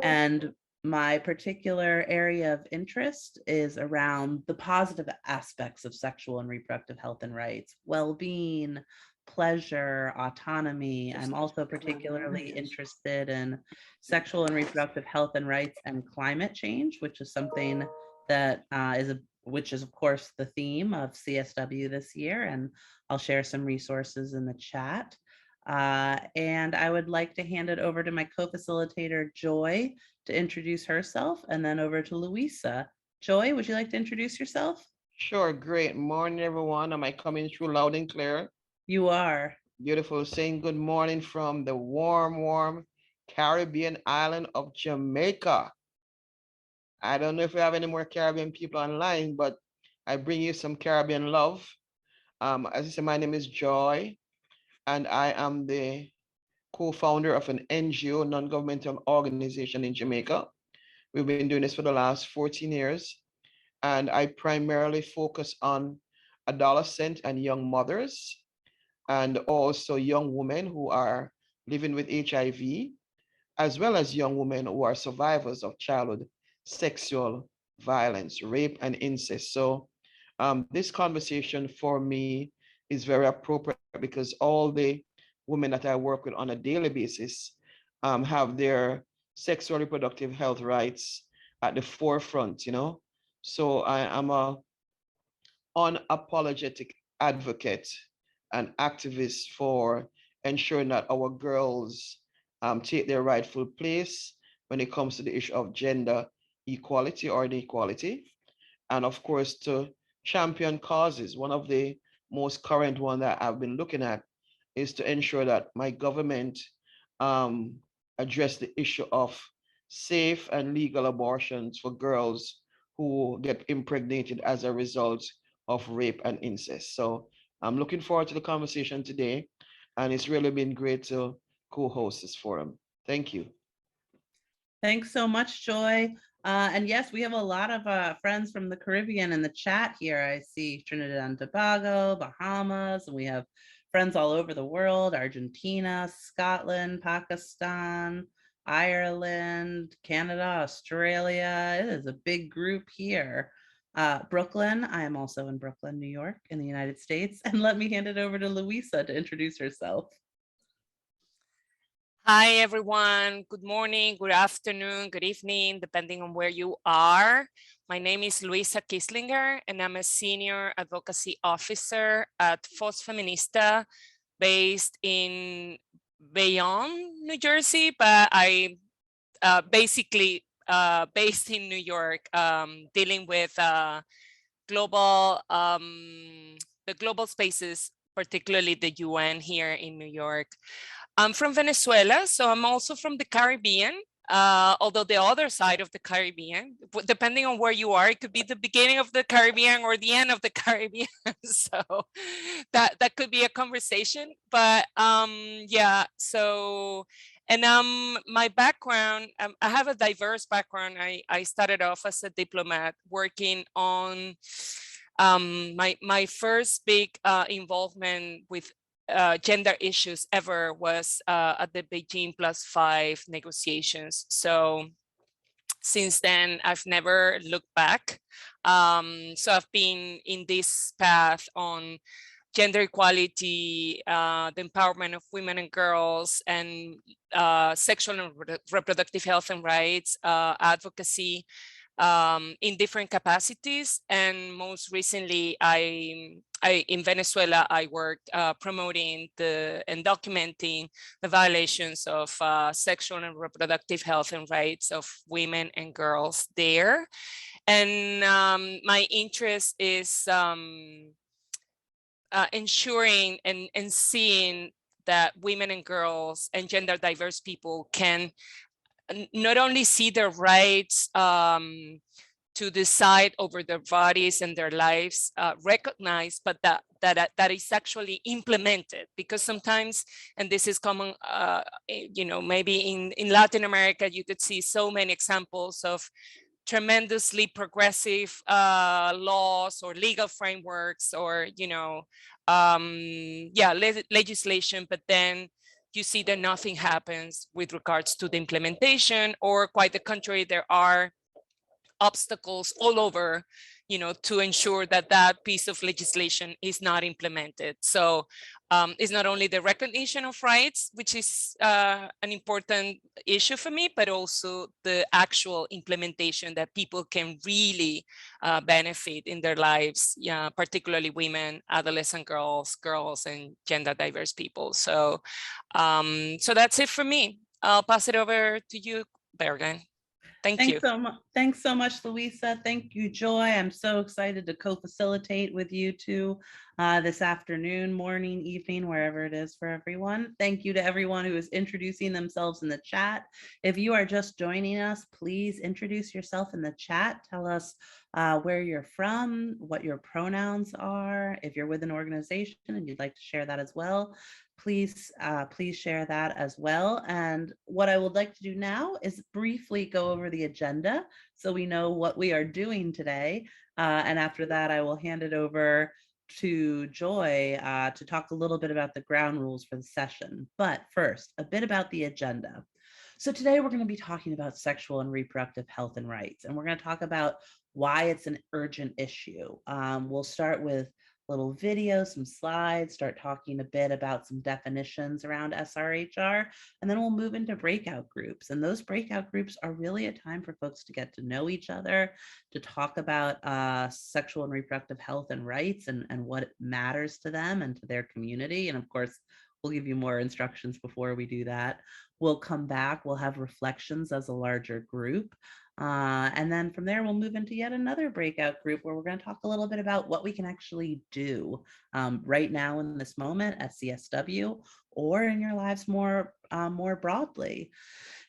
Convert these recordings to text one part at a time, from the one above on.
And my particular area of interest is around the positive aspects of sexual and reproductive health and rights, well-being, pleasure, autonomy. I'm also particularly interested in sexual and reproductive health and rights and climate change, which is something that which is of course the theme of CSW this year. And I'll share some resources in the chat. And I would like to hand it over to my co-facilitator, Joy, to introduce herself, and then over to Luisa. Joy, would you like to introduce yourself? Sure, great morning, everyone. Am I coming through loud and clear? You are. Beautiful. Saying good morning from the warm Caribbean island of Jamaica. I don't know if we have any more Caribbean people online, but I bring you some Caribbean love. As I said, my name is Joy, and I am the co-founder of an NGO, non-governmental organization in Jamaica. We've been doing this for the last 14 years, and I primarily focus on adolescent and young mothers, and also young women who are living with HIV, as well as young women who are survivors of childhood sexual violence, rape, and incest. So this conversation for me is very appropriate because all the women that I work with on a daily basis have their sexual reproductive health rights at the forefront, you know. So I am a unapologetic advocate and activist for ensuring that our girls take their rightful place when it comes to the issue of gender equality or inequality, and of course to champion causes. One of the most current one that I've been looking at is to ensure that my government address the issue of safe and legal abortions for girls who get impregnated as a result of rape and incest. So I'm looking forward to the conversation today, and it's really been great to co-host this forum. Thank you. Thanks so much, Joy. And yes, we have a lot of friends from the Caribbean in the chat here. I see Trinidad and Tobago, Bahamas, and we have friends all over the world: Argentina, Scotland, Pakistan, Ireland, Canada, Australia. It is a big group here. Brooklyn, I am also in Brooklyn, New York, in the United States. And let me hand it over to Luisa to introduce herself. Hi, everyone. Good morning, good afternoon, good evening, depending on where you are. My name is Luisa Kislinger, and I'm a senior advocacy officer at Fos Feminista, based in Bayonne, New Jersey, but I basically based in New York, dealing with the global spaces, particularly the UN here in New York. I'm from Venezuela, so I'm also from the Caribbean, although the other side of the Caribbean, depending on where you are, it could be the beginning of the Caribbean or the end of the Caribbean. So that could be a conversation. But yeah, so, and my background, I have a diverse background. I started off as a diplomat working on my first big involvement with gender issues ever was at the Beijing +5 negotiations. So since then, I've never looked back. So I've been in this path on gender equality, the empowerment of women and girls, and sexual and reproductive health and rights, advocacy, in different capacities. And most recently, in Venezuela, I worked promoting and documenting the violations of sexual and reproductive health and rights of women and girls there. And my interest is ensuring and seeing that women and girls and gender diverse people can not only see their rights to decide over their bodies and their lives recognized, but that is actually implemented. Because sometimes, and this is common, you know, maybe in Latin America, you could see so many examples of tremendously progressive laws or legal frameworks, or, you know, yeah, legislation, but then you see that nothing happens with regards to the implementation, or quite the contrary, there are obstacles all over, to ensure that that piece of legislation is not implemented. So it's not only the recognition of rights, which is an important issue for me, but also the actual implementation that people can really benefit in their lives, particularly women, adolescent girls, and gender diverse people. So, so that's it for me. I'll pass it over to you, Bergen. Thank you. Thanks so much, Luisa. Thank you, Joy. I'm so excited to co-facilitate with you two this afternoon, morning, evening, wherever it is for everyone. Thank you to everyone who is introducing themselves in the chat. If you are just joining us, please introduce yourself in the chat. Tell us where you're from, what your pronouns are. If you're with an organization and you'd like to share that as well, please share that as well. And what I would like to do now is briefly go over the agenda so we know what we are doing today. And after that, I will hand it over to Joy to talk a little bit about the ground rules for the session. But first, a bit about the agenda. So today we're going to be talking about sexual and reproductive health and rights, and we're going to talk about why it's an urgent issue. We'll start with little video, some slides, start talking a bit about some definitions around SRHR, and then we'll move into breakout groups. And those breakout groups are really a time for folks to get to know each other, to talk about sexual and reproductive health and rights and what matters to them and to their community. And of course, we'll give you more instructions before we do that. We'll come back, we'll have reflections as a larger group. And then from there, we'll move into yet another breakout group where we're going to talk a little bit about what we can actually do right now in this moment at CSW or in your lives more broadly.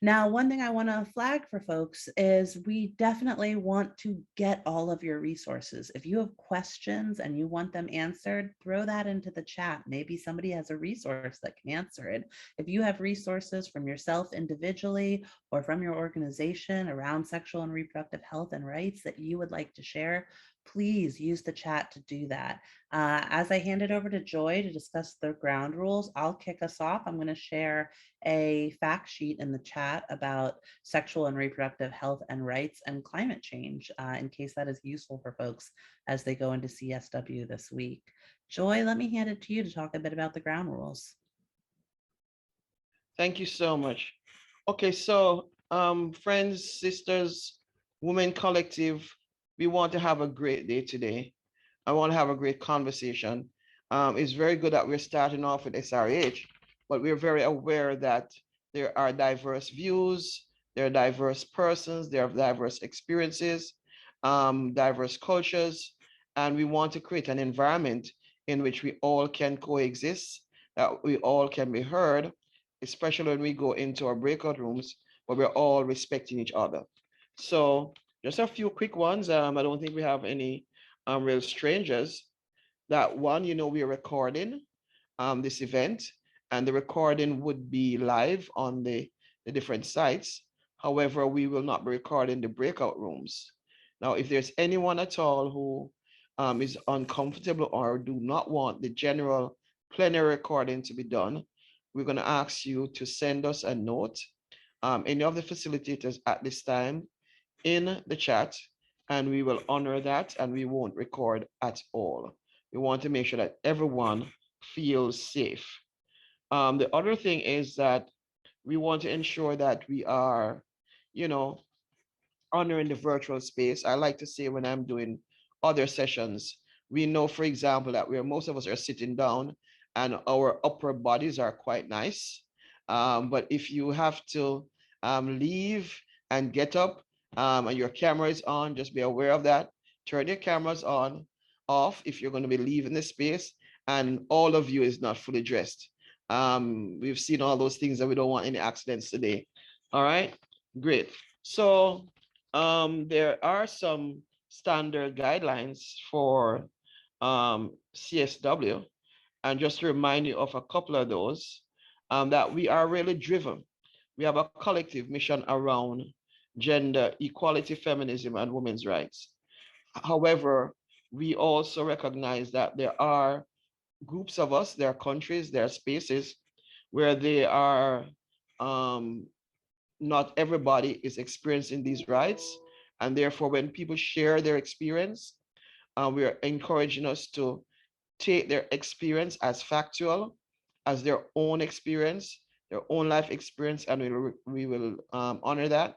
Now, one thing I want to flag for folks is we definitely want to get all of your resources. If you have questions and you want them answered, throw that into the chat. Maybe somebody has a resource that can answer it. If you have resources from yourself individually or from your organization around sexual and reproductive health and rights that you would like to share, please use the chat to do that. As I hand it over to Joy to discuss the ground rules, I'll kick us off. I'm going to share a fact sheet in the chat about sexual and reproductive health and rights and climate change, in case that is useful for folks as they go into CSW this week. Joy, let me hand it to you to talk a bit about the ground rules. Thank you so much. Okay, so friends, sisters, women collective, we want to have a great day today. I want to have a great conversation. It's very good that we're starting off with SRH, but we're very aware that there are diverse views, there are diverse persons, there are diverse experiences, diverse cultures, and we want to create an environment in which we all can coexist, that we all can be heard, especially when we go into our breakout rooms where we're all respecting each other. So just a few quick ones. I don't think we have any real strangers. That one, we are recording this event, and the recording would be live on the different sites. However, we will not be recording the breakout rooms. Now, if there's anyone at all who is uncomfortable or do not want the general plenary recording to be done, we're going to ask you to send us a note, any of the facilitators at this time, in the chat, and we will honor that, and we won't record at all. We want to make sure that everyone feels safe. The other thing is that we want to ensure that we are, honoring the virtual space. I like to say when I'm doing other sessions, we know, for example, that most of us are sitting down and our upper bodies are quite nice. But if you have to leave and get up and your camera is on, just be aware of that. Turn your cameras off if you're going to be leaving the space, and all of you is not fully dressed. We've seen all those things that we don't want any accidents today. All right, great. So there are some standard guidelines for CSW, and just to remind you of a couple of those, that we are really driven. We have a collective mission around gender equality, feminism, and women's rights. However, we also recognize that there are groups of us, there are countries, there are spaces where they are, not everybody is experiencing these rights. And therefore, when people share their experience, we are encouraging us to take their experience as factual, as their own experience, their own life experience, and we will honor that.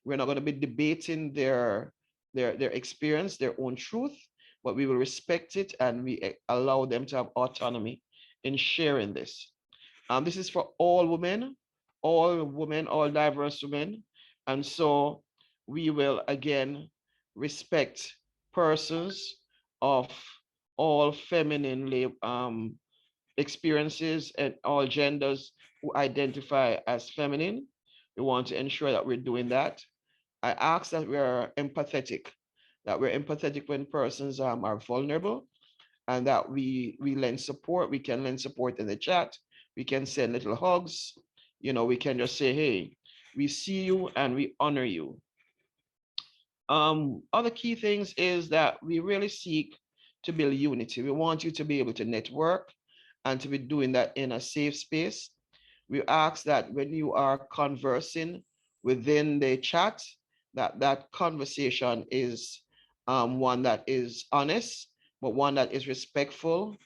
We're not going to be debating their experience, their own truth, but we will respect it, and we allow them to have autonomy in sharing this. This is for all women, all diverse women. And so we will again respect persons of all feminine experiences and all genders who identify as feminine. We want to ensure that we're doing that. I ask that we're empathetic, when persons are vulnerable, and that we lend support. We can lend support in the chat. We can send little hugs. We can just say, hey, we see you and we honor you. Other key things is that we really seek to build unity. We want you to be able to network and to be doing that in a safe space. We ask that when you are conversing within the chat, that conversation is one that is honest, but one that is respectful.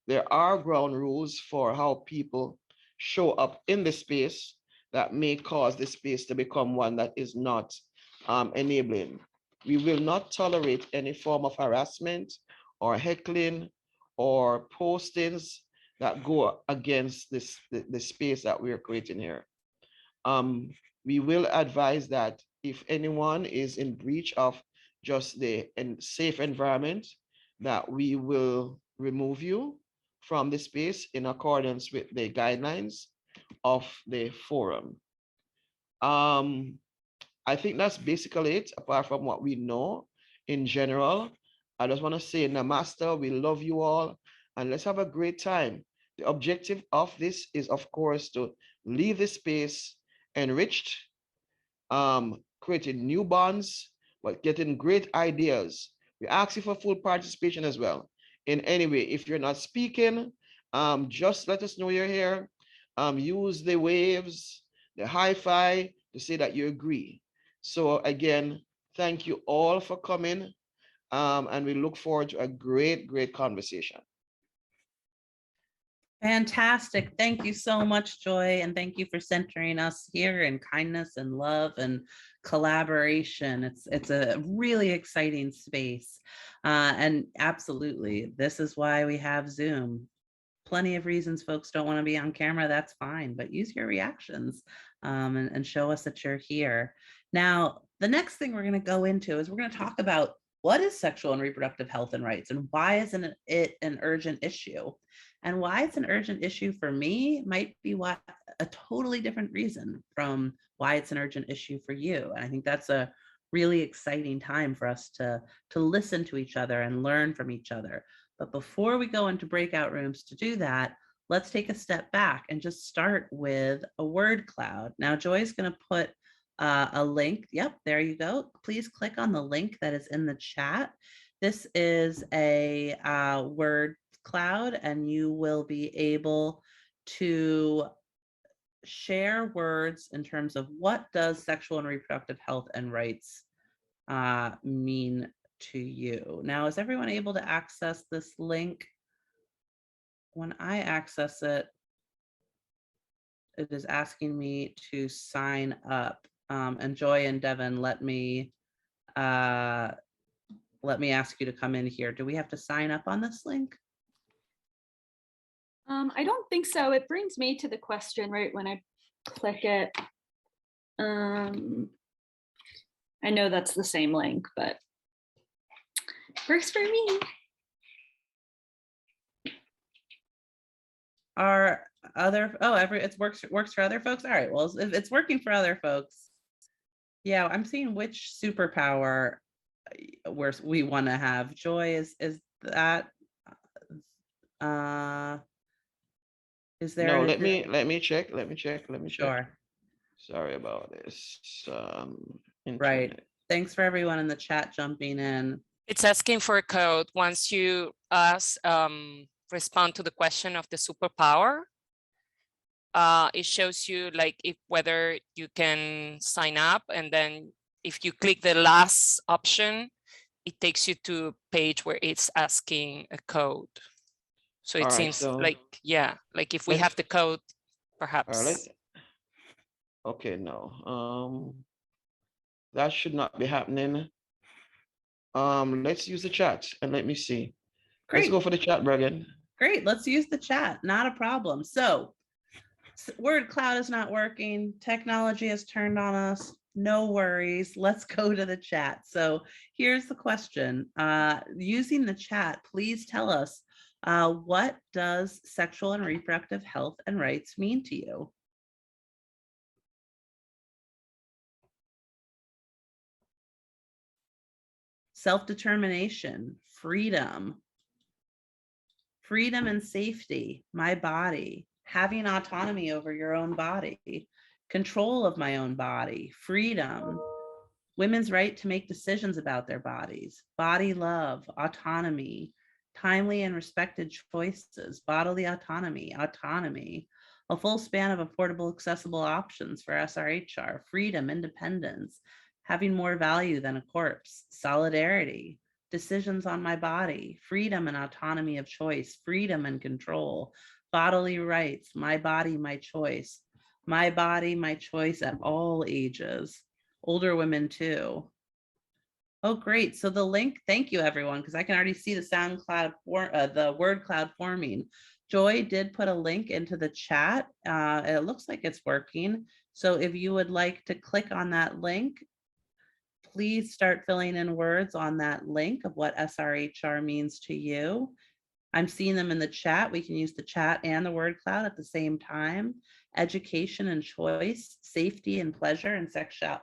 There are ground rules for how people show up in the space that may cause the space to become one that is not enabling. We will not tolerate any form of harassment or heckling or postings that go against the space that we are creating here. We will advise that if anyone is in breach of just the safe environment, that we will remove you from the space in accordance with the guidelines of the forum. I think that's basically it, apart from what we know in general. I just want to say namaste, we love you all, and let's have a great time. The objective of this is, of course, to leave this space enriched, creating new bonds, but getting great ideas. We ask you for full participation as well. In any way, if you're not speaking, just let us know you're here. Use the waves, the hi-fi to say that you agree. So again, thank you all for coming, and we look forward to a great, great conversation. Fantastic. Thank you so much, Joy. And thank you for centering us here in kindness and love and collaboration. It's a really exciting space. And absolutely, this is why we have Zoom. Plenty of reasons folks don't want to be on camera, that's fine, but use your reactions and show us that you're here. Now, the next thing we're going to go into is we're going to talk about what is sexual and reproductive health and rights, and why isn't it an urgent issue? And why it's an urgent issue for me might be a totally different reason from why it's an urgent issue for you. And I think that's a really exciting time for us to listen to each other and learn from each other. But before we go into breakout rooms to do that, let's take a step back and just start with a word cloud. Now, Joy's going to put a link. Yep, there you go. Please click on the link that is in the chat. This is a word cloud, and you will be able to share words in terms of what does sexual and reproductive health and rights mean to you. Now, is everyone able to access this link? When I access it, it is asking me to sign up. And Joy and Devin, let me ask you to come in here. Do we have to sign up on this link? I don't think so. It brings me to the question right when I click it. I know that's the same link, but works for me. Are other, it works for other folks? All right, well, if it's working for other folks, yeah, I'm seeing which superpower we want to have. Joy, is that is there? No, let me check. Sure. Sorry about this. Right. Thanks for everyone in the chat jumping in. It's asking for a code. Once you respond to the question of the superpower, it shows you like whether you can sign up, and then if you click the last option, it takes you to a page where it's asking a code. So it All right, seems so like, yeah, like if we let's- have the code, all right, perhaps. okay, no, that should not be happening. Let's use the chat and let me see. Let's Great. go for the chat, Bregan. Great. Let's use the chat. Not a problem. So word cloud is not working. Technology has turned on us. No worries. Let's go to the chat. So here's the question. Using the chat, please tell us, what does sexual and reproductive health and rights mean to you? Self-determination, freedom, freedom and safety, my body, having autonomy over your own body, control of my own body, freedom, women's right to make decisions about their bodies, body love, autonomy, timely and respected choices, bodily autonomy, a full span of affordable, accessible options for SRHR, freedom, independence, having more value than a corpse, solidarity, decisions on my body, freedom and autonomy of choice, freedom and control, bodily rights, my body, my choice at all ages, older women too. Oh, great. So the link, thank you everyone, because I can already see the SoundCloud, the word cloud forming. Joy did put a link into the chat. It looks like it's working. So if you would like to click on that link, please start filling in words on that link of what SRHR means to you. I'm seeing them in the chat. We can use the chat and the word cloud at the same time. Education and choice, safety and pleasure and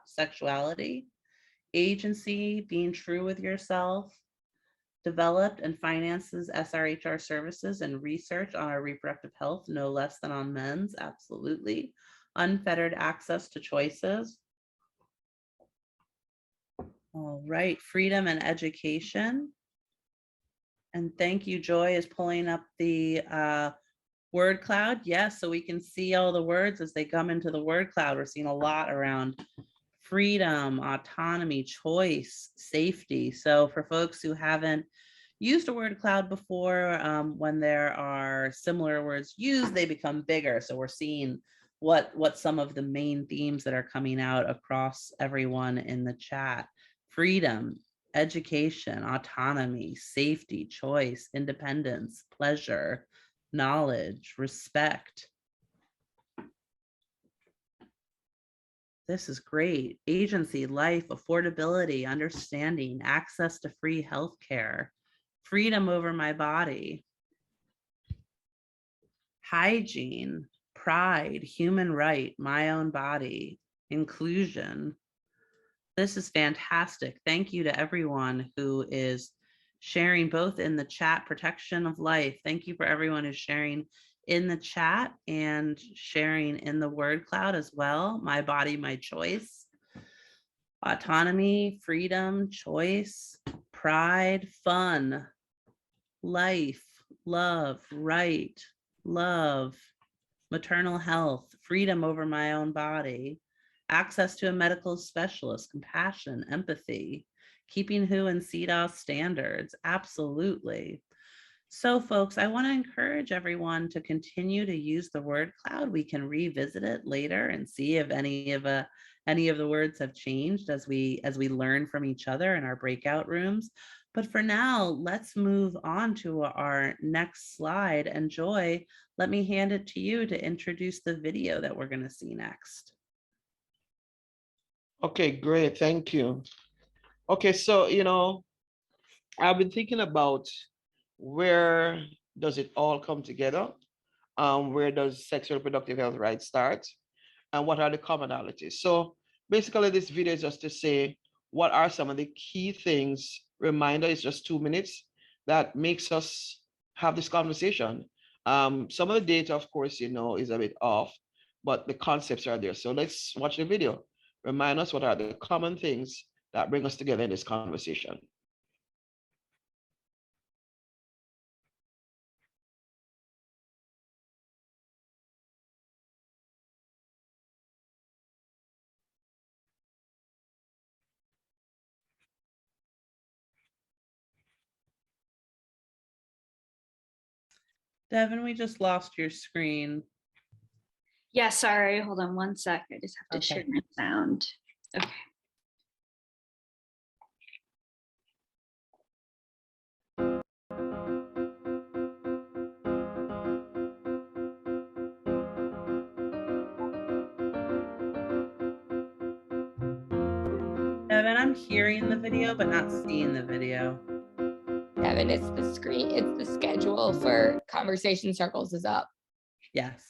sexuality, agency, being true with yourself, developed and finances SRHR services and research on our reproductive health, no less than on men's, absolutely. Unfettered access to choices. All right, freedom and education. And thank you, Joy is pulling up the word cloud. Yes, so we can see all the words as they come into the word cloud. We're seeing a lot around freedom, autonomy, choice, safety. So for folks who haven't used a word cloud before, when there are similar words used, they become bigger. So we're seeing what some of the main themes that are coming out across everyone in the chat. Freedom, education, autonomy, safety, choice, independence, pleasure, knowledge, respect. This is great. Agency, life, affordability, understanding, access to free healthcare, freedom over my body, hygiene, pride, human right, my own body, inclusion. This is fantastic. Thank you to everyone who is sharing both in the chat, protection of life. Thank you for everyone who's sharing in the chat and sharing in the word cloud as well. My body, my choice. Autonomy, freedom, choice, pride, fun, life, love, right, love, maternal health, freedom over my own body, access to a medical specialist, compassion, empathy, keeping WHO and CEDAW standards, absolutely. So folks, I want to encourage everyone to continue to use the word cloud. We can revisit it later and see if any of the words have changed as we learn from each other in our breakout rooms. But for now, let's move on to our next slide. And Joy, let me hand it to you to introduce the video that we're going to see next. Okay, great. Thank you. Okay, so, I've been thinking about where does it all come together? Where does sexual reproductive health rights start? And what are the commonalities? So basically this video is just to say, what are some of the key things, reminder, it's just 2 minutes, that makes us have this conversation. Some of the data, of course, is a bit off, but the concepts are there. So let's watch the video. Remind us what are the common things that bring us together in this conversation. Devin, we just lost your screen. Yeah, sorry, hold on one sec. I just have to share my sound. Okay. Devin, I'm hearing the video, but not seeing the video. Devin, it's the screen, it's the schedule for conversation circles is up. Yes.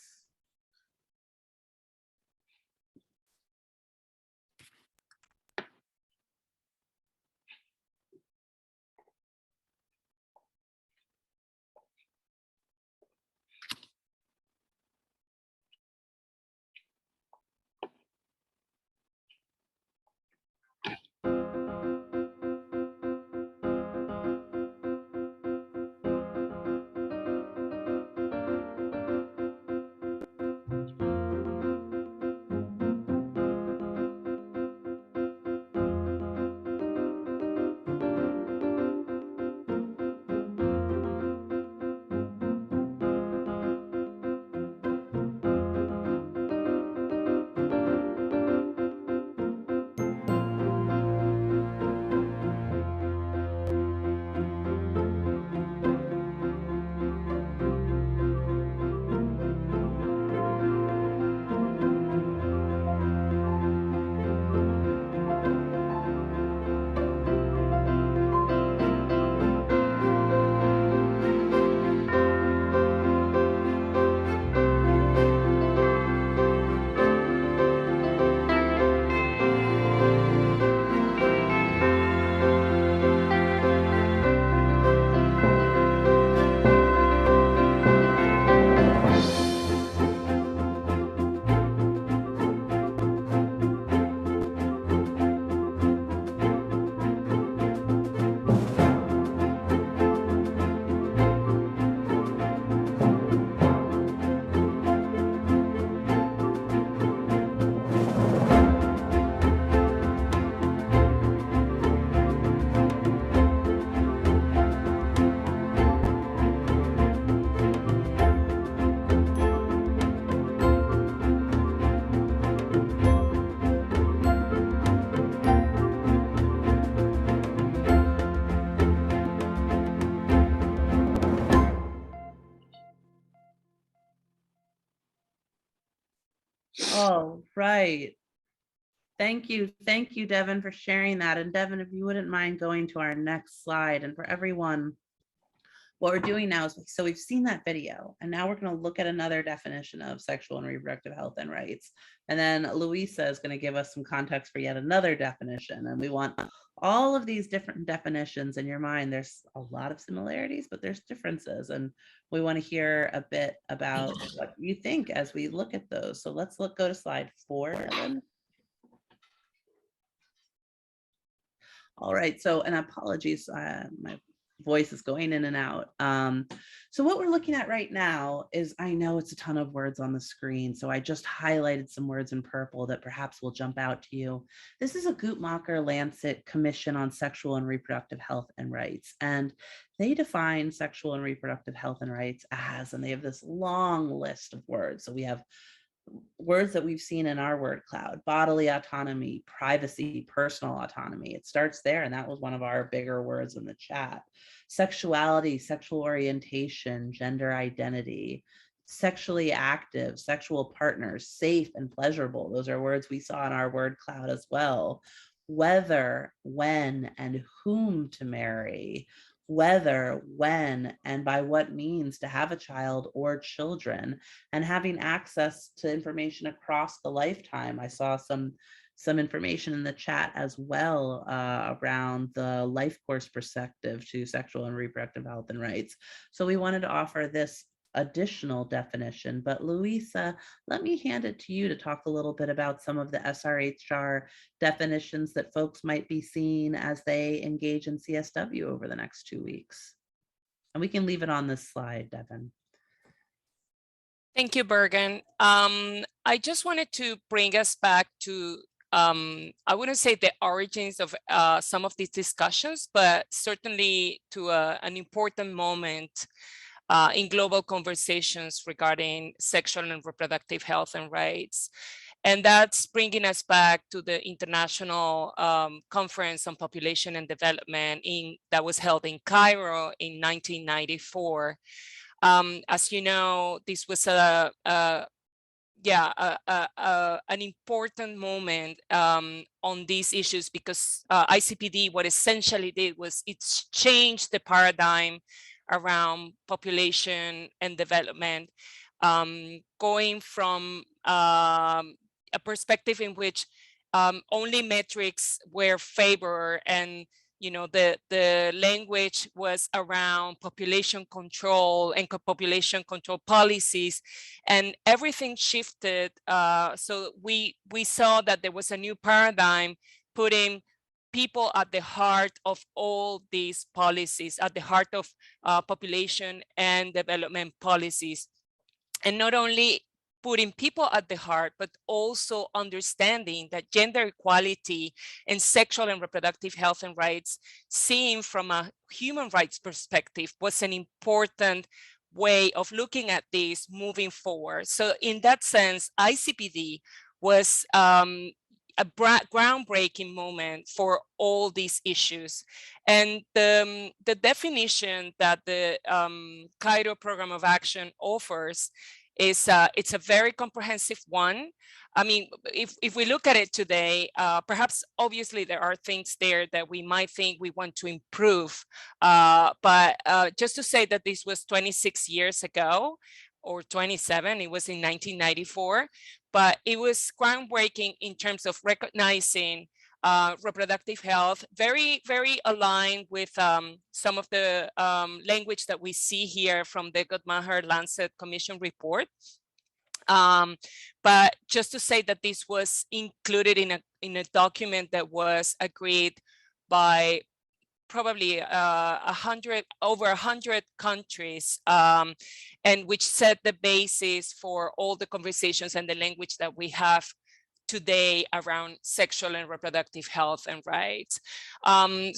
Oh, right. Thank you, Devin, for sharing that. And Devin, if you wouldn't mind going to our next slide. And for everyone, what we're doing now is, so we've seen that video, and now we're going to look at another definition of sexual and reproductive health and rights. And then Luisa is going to give us some context for yet another definition. And we want all of these different definitions in your mind. There's a lot of similarities, but there's differences. And we want to hear a bit about what you think as we look at those. So let's go to slide 4, Devin. All right, so, and apologies, my voice is going in and out. So what we're looking at right now is, I know it's a ton of words on the screen, so I just highlighted some words in purple that perhaps will jump out to you. This is a Guttmacher-Lancet Commission on Sexual and Reproductive Health and Rights, and they define sexual and reproductive health and rights as, and they have this long list of words. So we have words that we've seen in our word cloud: bodily autonomy, privacy, personal autonomy. It starts there, and that was one of our bigger words in the chat. Sexuality, sexual orientation, gender identity, sexually active, sexual partners, safe and pleasurable. Those are words we saw in our word cloud as well. Whether, when, and whom to marry. Whether, when, and by what means to have a child or children, and having access to information across the lifetime. I saw some information in the chat as well around the life course perspective to sexual and reproductive health and rights. So we wanted to offer this additional definition. But Luisa, let me hand it to you to talk a little bit about some of the SRHR definitions that folks might be seeing as they engage in CSW over the next 2 weeks. And we can leave it on this slide, Devin. Thank you, Bergen. I just wanted to bring us back to, I wouldn't say the origins of some of these discussions, but certainly to an important moment in global conversations regarding sexual and reproductive health and rights. And that's bringing us back to the International Conference on Population and Development that was held in Cairo in 1994. As you know, this was an important moment on these issues, because ICPD, what essentially did was it's changed the paradigm around population and development, going from a perspective in which only metrics were favored, and the language was around population control and population control policies, and everything shifted. So we saw that there was a new paradigm, putting people at the heart of all these policies, at the heart of population and development policies. And not only putting people at the heart, but also understanding that gender equality and sexual and reproductive health and rights, seen from a human rights perspective, was an important way of looking at this moving forward. So in that sense, ICPD was a groundbreaking moment for all these issues. And the definition that the Cairo Program of Action offers is it's a very comprehensive one. I mean, if we look at it today, perhaps obviously there are things there that we might think we want to improve, but just to say that this was 26 years ago, or 27, it was in 1994, but it was groundbreaking in terms of recognizing reproductive health, very, very aligned with some of the language that we see here from the Guttmacher-Lancet Commission report. But just to say that this was included in a document that was agreed by probably over 100 countries, and which set the basis for all the conversations and the language that we have today around sexual and reproductive health and rights. And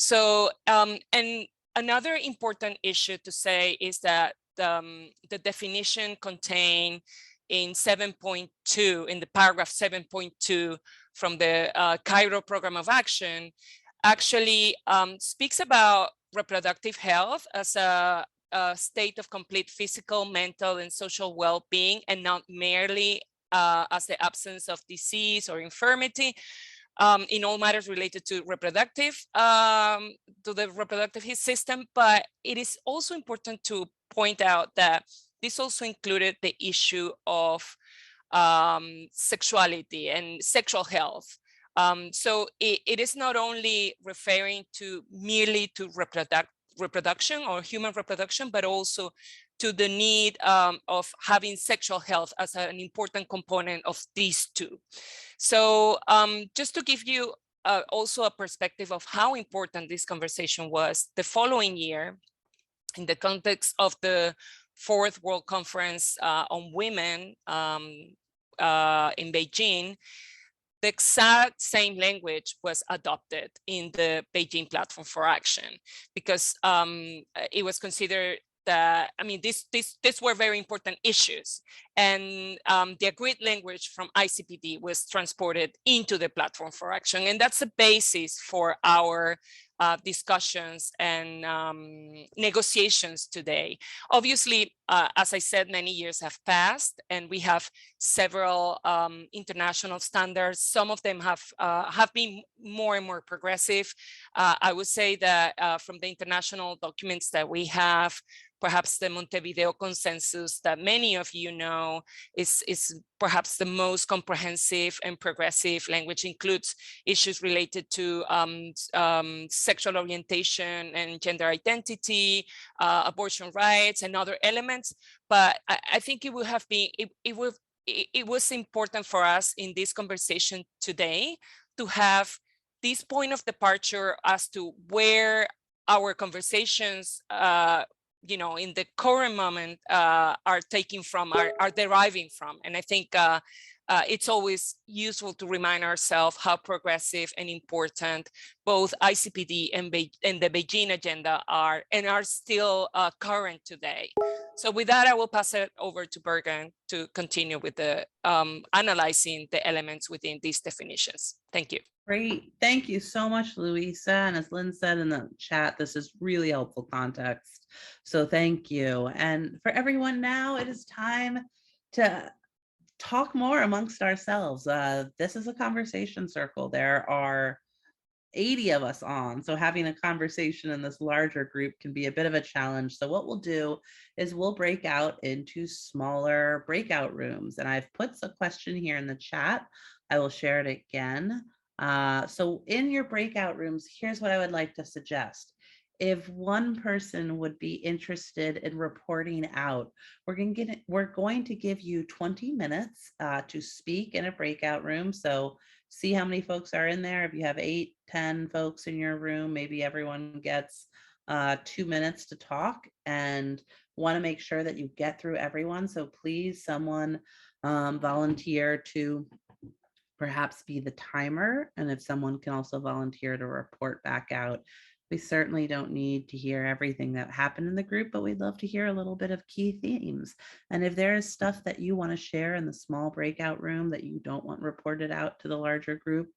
another important issue to say is that the definition contained in 7.2, in the paragraph 7.2 from the Cairo Program of Action, actually speaks about reproductive health as a state of complete physical, mental, and social well-being, and not merely as the absence of disease or infirmity in all matters related to the reproductive system. But it is also important to point out that this also included the issue of sexuality and sexual health. So it is not only referring to merely to reproduction or human reproduction, but also to the need of having sexual health as an important component of these two. So just to give you also a perspective of how important this conversation was, the following year, in the context of the 4th World Conference on Women in Beijing, the exact same language was adopted in the Beijing Platform for Action, because it was considered that, I mean, these were very important issues, and the agreed language from ICPD was transported into the Platform for Action, and that's the basis for our discussions and negotiations today. Obviously, as I said, many years have passed, and we have several international standards. Some of them have been more and more progressive. I would say that from the international documents that we have, perhaps the Montevideo Consensus that many of you know is perhaps the most comprehensive and progressive language, includes issues related to sexual orientation and gender identity, abortion rights, and other elements. But I think it would have been, it was important for us in this conversation today to have this point of departure as to where our conversations you know, in the current moment are taking from, are deriving from. And I think it's always useful to remind ourselves how progressive and important both ICPD and the Beijing agenda are, and are still current today. So with that, I will pass it over to Bergen to continue with the analyzing the elements within these definitions. Thank you. Great. Thank you so much, Luisa. And as Lynn said in the chat, this is really helpful context. So thank you. And for everyone now, it is time to talk more amongst ourselves. This is a conversation circle. There are 80 of us on, so having a conversation in this larger group can be a bit of a challenge. So what we'll do is we'll break out into smaller breakout rooms, and I've put a question here in the chat. I will share it again. So in your breakout rooms, here's what I would like to suggest. If one person would be interested in reporting out, we're going to give you 20 minutes to speak in a breakout room. So see how many folks are in there. If you have 8, 10 folks in your room, maybe everyone gets 2 minutes to talk, and want to make sure that you get through everyone. So please, someone volunteer to perhaps be the timer. And if someone can also volunteer to report back out. We certainly don't need to hear everything that happened in the group, but we'd love to hear a little bit of key themes. And if there is stuff that you want to share in the small breakout room that you don't want reported out to the larger group,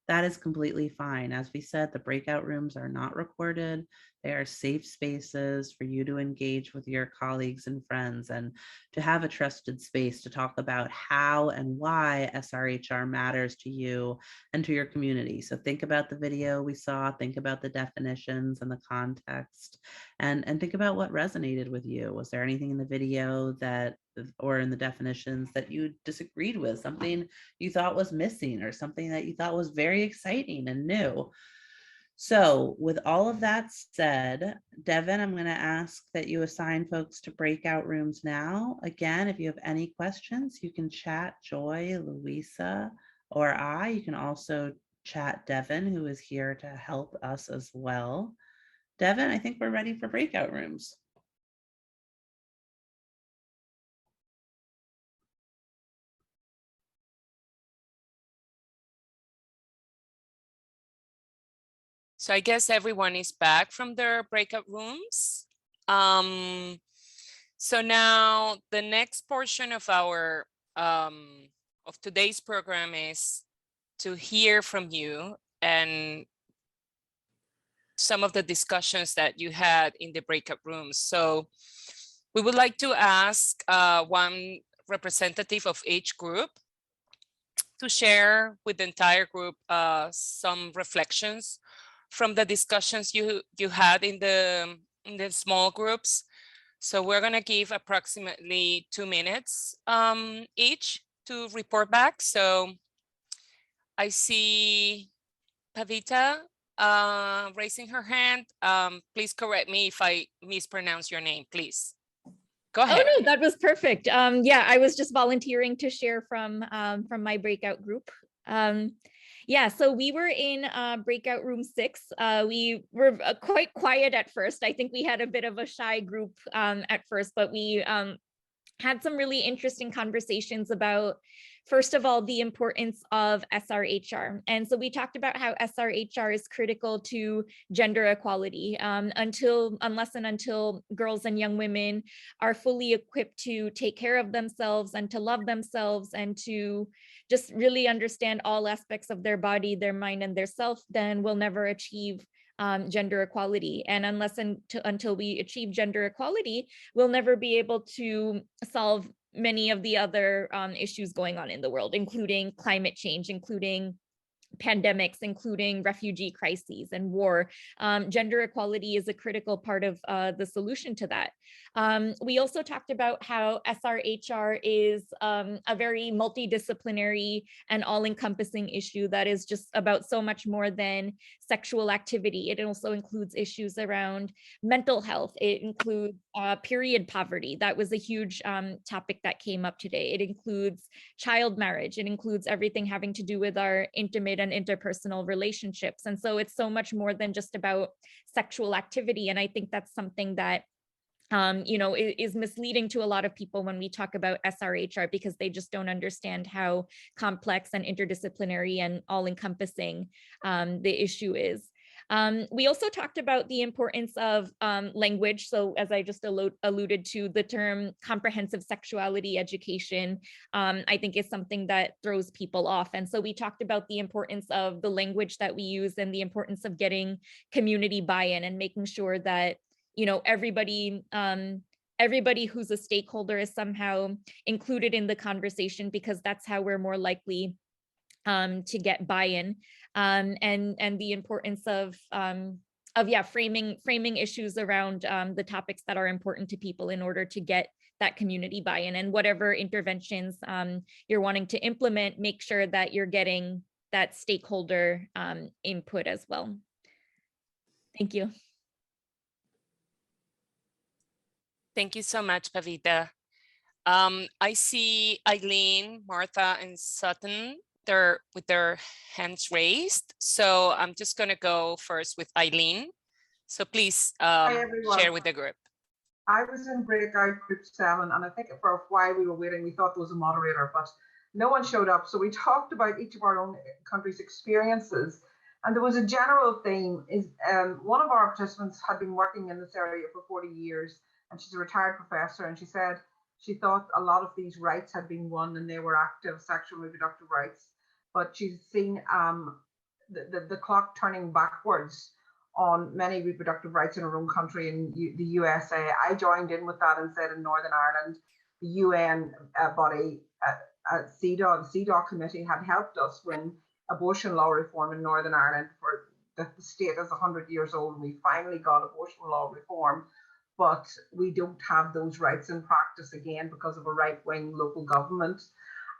that is completely fine. As we said, the breakout rooms are not recorded. They are safe spaces for you to engage with your colleagues and friends, and to have a trusted space to talk about how and why SRHR matters to you and to your community. So think about the video we saw, think about the definitions and the context, and think about what resonated with you. Was there anything in the video that, or in the definitions, that you disagreed with, something you thought was missing, or something that you thought was very exciting and new? So with all of that said, Devin, I'm going to ask that you assign folks to breakout rooms now. Again, if you have any questions, you can chat Joy, Luisa, or I. You can also chat Devin, who is here to help us as well. Devin, I think we're ready for breakout rooms. So I guess everyone is back from their breakout rooms. So now the next portion of our of today's program is to hear from you and some of the discussions that you had in the breakout rooms. So we would like to ask one representative of each group to share with the entire group some reflections from the discussions you had in the small groups. So we're gonna give approximately 2 minutes each to report back. So I see Pavita raising her hand. Please correct me if I mispronounce your name, please. Go ahead. Oh no, that was perfect. Yeah, I was just volunteering to share from my breakout group. Yeah, so we were in breakout room 6. We were quite quiet at first. I think we had a bit of a shy group at first, but we had some really interesting conversations about, first of all, the importance of SRHR. And so we talked about how SRHR is critical to gender equality. Unless and until girls and young women are fully equipped to take care of themselves and to love themselves and to just really understand all aspects of their body, their mind, and their self, then we'll never achieve gender equality. And until we achieve gender equality, we'll never be able to solve many of the other issues going on in the world, including climate change, including pandemics, including refugee crises and war. Gender equality is a critical part of the solution to that. We also talked about how SRHR is a very multidisciplinary and all-encompassing issue that is just about so much more than sexual activity. It also includes issues around mental health. It includes period poverty. That was a huge topic that came up today. It includes child marriage. It includes everything having to do with our intimate and interpersonal relationships. And so it's so much more than just about sexual activity. And I think that's something that is misleading to a lot of people when we talk about SRHR, because they just don't understand how complex and interdisciplinary and all-encompassing the issue is. We also talked about the importance of language. So as I just alluded to, the term comprehensive sexuality education, I think is something that throws people off. And so we talked about the importance of the language that we use and the importance of getting community buy-in and making sure that, you know, everybody who's a stakeholder is somehow included in the conversation, because that's how we're more likely to get buy-in, and the importance of framing issues around the topics that are important to people in order to get that community buy-in, and whatever interventions you're wanting to implement, make sure that you're getting that stakeholder input as well. Thank you. Thank you so much, Pavita. I see Eileen, Martha, and Sutton with their hands raised. So I'm just going to go first with Eileen. So please share with the group. I was in Breakout Group 7, and I think for a while we were waiting, we thought there was a moderator, but no one showed up. So we talked about each of our own countries' experiences. And there was a general theme. One of our participants had been working in this area for 40 years, and she's a retired professor, and she said she thought a lot of these rights had been won and they were active sexual and reproductive rights, but she's seen the clock turning backwards on many reproductive rights in her own country, in the USA. I joined in with that and said in Northern Ireland, the UN body, CEDAW, the CEDAW committee had helped us win abortion law reform in Northern Ireland. For the state is 100 years old, and we finally got abortion law reform, but we don't have those rights in practice again because of a right-wing local government.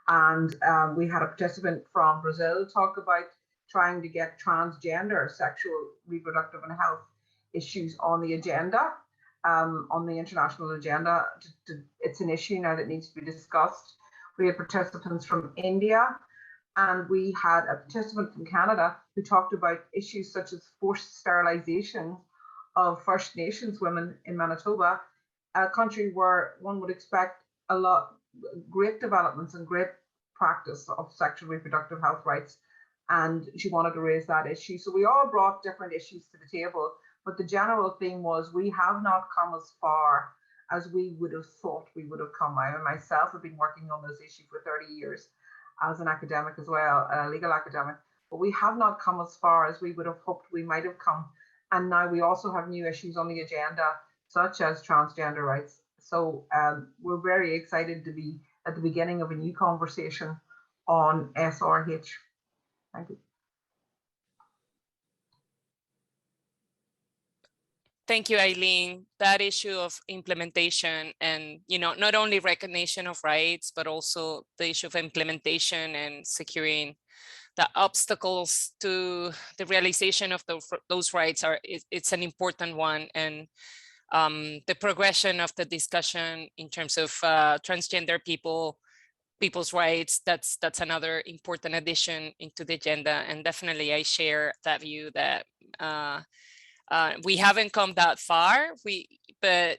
And we had a participant from Brazil talk about trying to get transgender sexual, reproductive and health issues on the agenda, on the international agenda. It's an issue now that needs to be discussed. We had participants from India, and we had a participant from Canada who talked about issues such as forced sterilization of First Nations women in Manitoba, a country where one would expect great developments and great practice of sexual reproductive health rights. And she wanted to raise that issue. So we all brought different issues to the table, but the general theme was we have not come as far as we would have thought we would have come. I myself have been working on this issue for 30 years as an academic as well, a legal academic, but we have not come as far as we would have hoped we might have come. And now we also have new issues on the agenda, such as transgender rights. So we're very excited to be at the beginning of a new conversation on SRH. Thank you. Thank you, Eileen. That issue of implementation and, you know, not only recognition of rights, but also the issue of implementation and securing the obstacles to the realization of those rights it's an important one. And the progression of the discussion in terms of transgender people's rights, that's another important addition into the agenda. And definitely I share that view that we haven't come that far,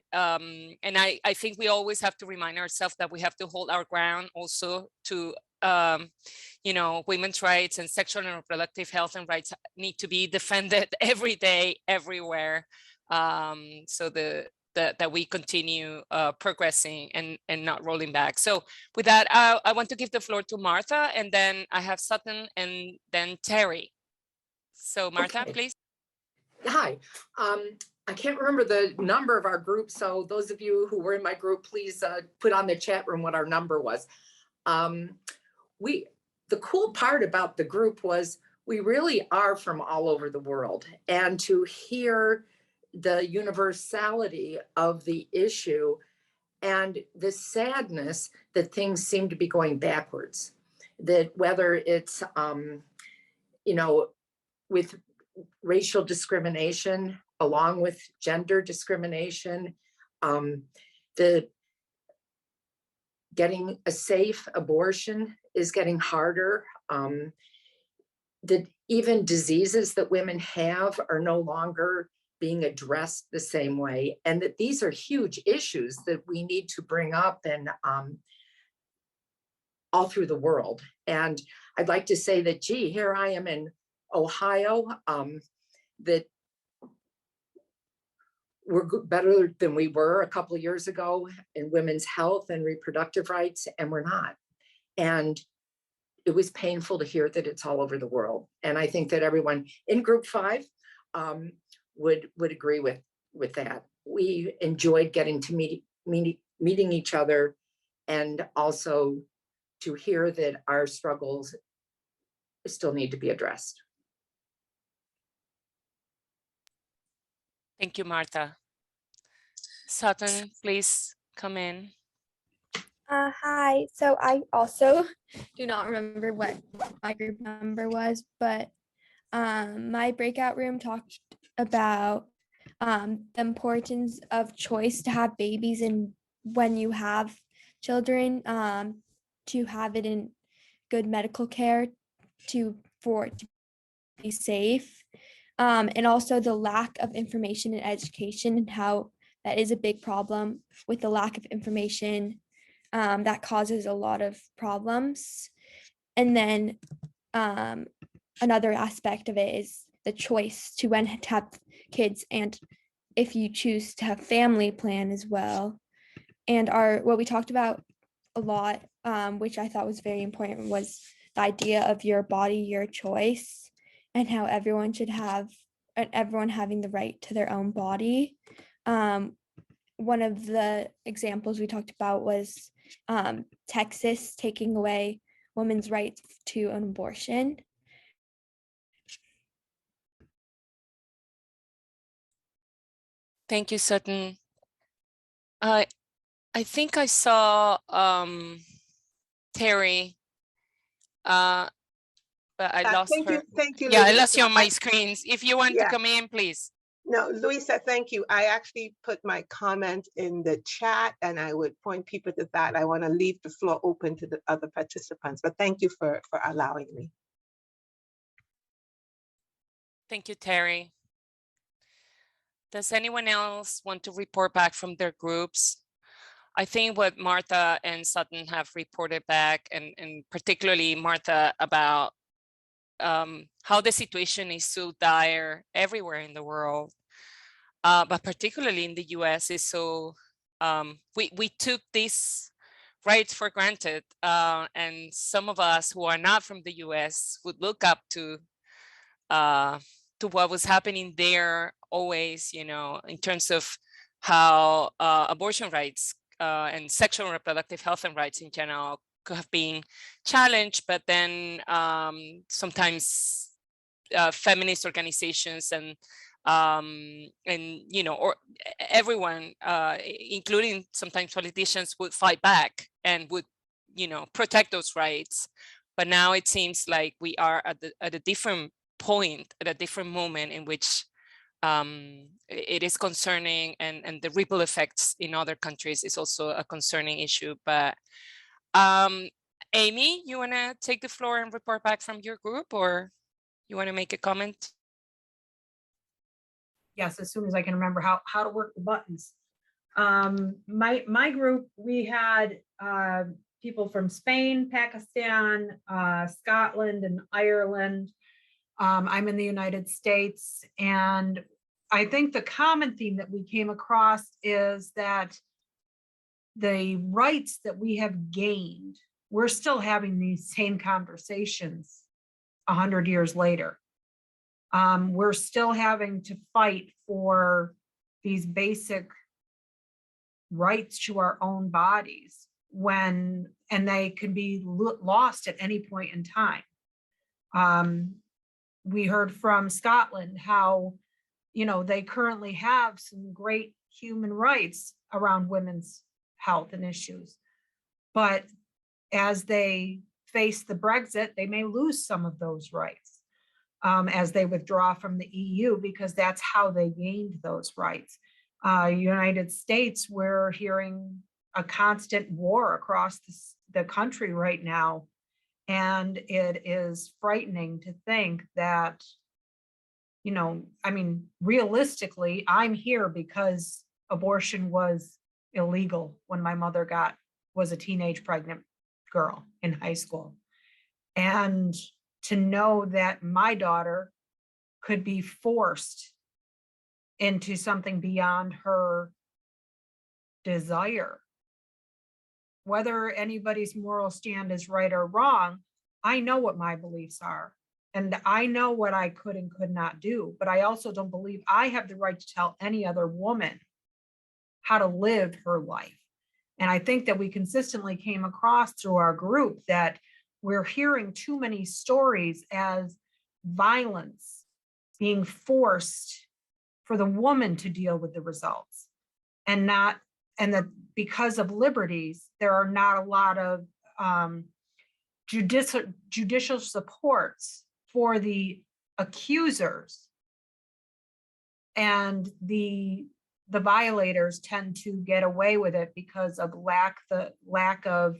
and I think we always have to remind ourselves that we have to hold our ground also to you know, women's rights and sexual and reproductive health and rights need to be defended every day, everywhere, so that we continue progressing and not rolling back. So with that, I want to give the floor to Martha, and then I have Sutton and then Terry. So Martha, okay. Please. Hi. I can't remember the number of our group, so those of you who were in my group, please put on the chat room what our number was. The cool part about the group was we really are from all over the world, and to hear the universality of the issue and the sadness that things seem to be going backwards, that whether it's, you know, with racial discrimination, along with gender discrimination, the getting a safe abortion is getting harder. That even diseases that women have are no longer being addressed the same way, and that these are huge issues that we need to bring up and all through the world. And I'd like to say that, gee, here I am in Ohio, that we're better than we were a couple of years ago in women's health and reproductive rights, and we're not. And it was painful to hear that it's all over the world. And I think that everyone in group 5 would agree with that. We enjoyed getting to meeting each other, and also to hear that our struggles still need to be addressed. Thank you, Martha. Sutton, please come in. Hi. So I also do not remember what my group number was, but my breakout room talked about the importance of choice to have babies, and when you have children, to have it in good medical care for it to be safe, and also the lack of information and education, and how that is a big problem with the lack of information. That causes a lot of problems. And then another aspect of it is the choice to when to have kids, and if you choose to have family plan as well. And what we talked about a lot, which I thought was very important, was the idea of your body, your choice, and how everyone having the right to their own body. One of the examples we talked about was Texas taking away women's rights to an abortion. Thank you, Sutton. I think I saw Terry, but I lost her. Thank you, Yeah, Luisa. I lost you on my screens. If you want to come in, please. No, Luisa, thank you. I actually put my comment in the chat, and I would point people to that. I want to leave the floor open to the other participants, but thank you for allowing me. Thank you, Terry. Does anyone else want to report back from their groups? I think what Martha and Sutton have reported back, and particularly Martha, about how the situation is so dire everywhere in the world, but particularly in the US, is so, we took these rights for granted, and some of us who are not from the US would look up to what was happening there always, you know, in terms of how abortion rights and sexual and reproductive health and rights in general could have been challenged, but then sometimes feminist organizations and you know, or everyone, including sometimes politicians, would fight back and would, you know, protect those rights. But now it seems like we are at a different point, at a different moment in which it is concerning, and the ripple effects in other countries is also a concerning issue. But Amy, you want to take the floor and report back from your group, or you want to make a comment? Yes, as soon as I can remember how to work the buttons. My group, we had people from Spain, Pakistan, Scotland, and Ireland. I'm in the United States, and I think the common theme that we came across is that the rights that we have gained, we're still having these same conversations 100 years later. We're still having to fight for these basic rights to our own bodies and they can be lost at any point in time. We heard from Scotland how, you know, they currently have some great human rights around women's health and issues, but as they face the Brexit, they may lose some of those rights as they withdraw from the EU, because that's how they gained those rights. United States, we're hearing a constant war across the country right now. And it is frightening to think that, you know, I mean, realistically, I'm here because abortion was illegal when my mother was a teenage pregnant girl in high school. And to know that my daughter could be forced into something beyond her desire. Whether anybody's moral stand is right or wrong, I know what my beliefs are. And I know what I could and could not do, but I also don't believe I have the right to tell any other woman how to live her life. And I think that we consistently came across through our group that we're hearing too many stories as violence being forced for the woman to deal with the results, and that because of liberties, there are not a lot of judicial supports for the accusers, and the violators tend to get away with it because of the lack of